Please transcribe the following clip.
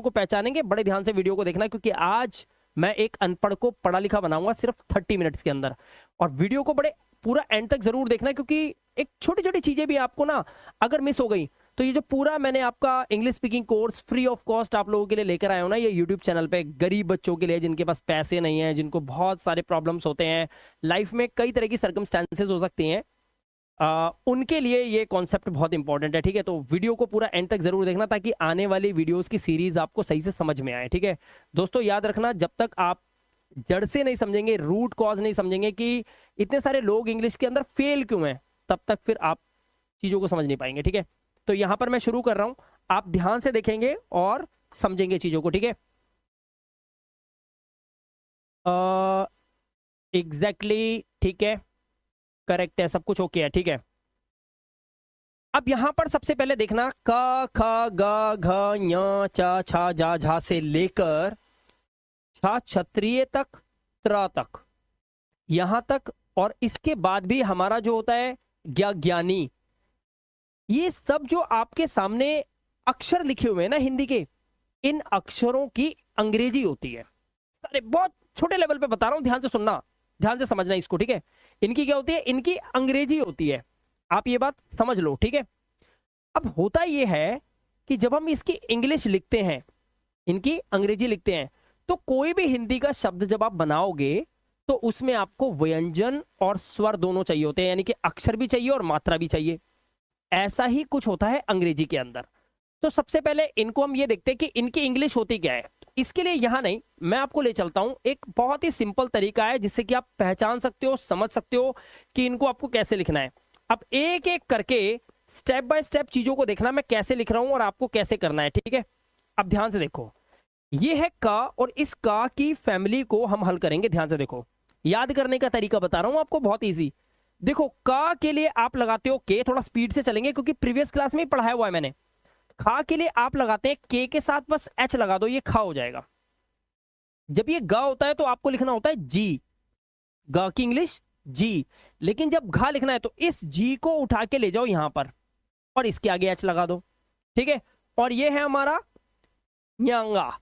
को पहचानेंगे। बड़े ध्यान से वीडियो को देखना, क्योंकि आज मैं एक अनपढ़ को पढ़ा लिखा बनाऊंगा सिर्फ 30 मिनट्स के अंदर। और वीडियो को बड़े पूरा एंड तक जरूर देखना, क्योंकि एक छोटी छोटी चीजें भी आपको ना अगर मिस हो गई तो ये जो पूरा मैंने आपका English speaking course free of cost आप लोगों के लिए लेकर आया हूं ना, ये यूट्यूब चैनल पे, गरीब बच्चों के लिए, जिनके पास पैसे नहीं है, जिनको बहुत सारे प्रॉब्लम्स होते हैं लाइफ में, कई तरह की सर्कमस्टेंसेस हो सकती हैं, उनके लिए ये कॉन्सेप्ट बहुत इंपॉर्टेंट है। ठीक है, तो वीडियो को पूरा एंड तक जरूर देखना, ताकि आने वाली वीडियोस की सीरीज आपको सही से समझ में आए। ठीक है दोस्तों, याद रखना, जब तक आप जड़ से नहीं समझेंगे, रूट कॉज नहीं समझेंगे कि इतने सारे लोग इंग्लिश के अंदर फेल क्यों हैं, तब तक फिर आप चीजों को समझ नहीं पाएंगे। ठीक है, तो यहां पर मैं शुरू कर रहा हूं, आप ध्यान से देखेंगे और समझेंगे चीजों को। ठीक है, एग्जैक्टली ठीक है, करेक्ट है, सब कुछ ओके है। ठीक है, अब यहां पर सबसे पहले देखना, क ख ग घ ञ च छ ज झ से लेकर छ क्षत्रिय तक, त्र तक, यहां तक, और इसके बाद भी हमारा जो होता है ज्ञानी, ये सब जो आपके सामने अक्षर लिखे हुए हैं ना हिंदी के, इन अक्षरों की अंग्रेजी होती है। सारे बहुत छोटे लेवल पे बता रहा हूं, ध्यान से सुनना, ध्यान से समझना इसको। ठीक है, इनकी क्या होती है, इनकी अंग्रेजी होती है, आप ये बात समझ लो। ठीक है, अब होता ये है कि जब हम इसकी इंग्लिश लिखते हैं, इनकी अंग्रेजी लिखते हैं, तो कोई भी हिंदी का शब्द जब आप बनाओगे तो उसमें आपको व्यंजन और स्वर दोनों चाहिए होते हैं, यानी कि अक्षर भी चाहिए और मात्रा भी चाहिए। ऐसा ही कुछ होता है अंग्रेजी के अंदर। तो सबसे पहले इनको हम ये देखते हैं कि इनकी इंग्लिश होती क्या है। इसके लिए यहां नहीं, मैं आपको ले चलता हूं, एक बहुत ही सिंपल तरीका है जिससे कि आप पहचान सकते हो, समझ सकते हो कि इनको आपको कैसे लिखना है। अब एक एक करके स्टेप बाय स्टेप चीजों को देखना, मैं कैसे लिख रहा हूं और आपको कैसे करना है। ठीक है, अब ध्यान से देखो, ये है का, और इस का की फैमिली को हम हल करेंगे। ध्यान से देखो, याद करने का तरीका बता रहा हूं आपको, बहुत इजी। देखो, का के लिए आप लगाते हो के, थोड़ा स्पीड से चलेंगे क्योंकि प्रीवियस क्लास में ही पढ़ाया हुआ है मैंने। खा के लिए आप लगाते हैं के के साथ बस एच लगा दो, ये खा हो जाएगा। जब ये ग होता है तो आपको लिखना होता है जी, ग की इंग्लिश जी। लेकिन जब घा लिखना है तो इस जी को उठा के ले जाओ यहां पर और इसके आगे एच लगा दो। ठीक है, और ये है हमारा न्यांगा।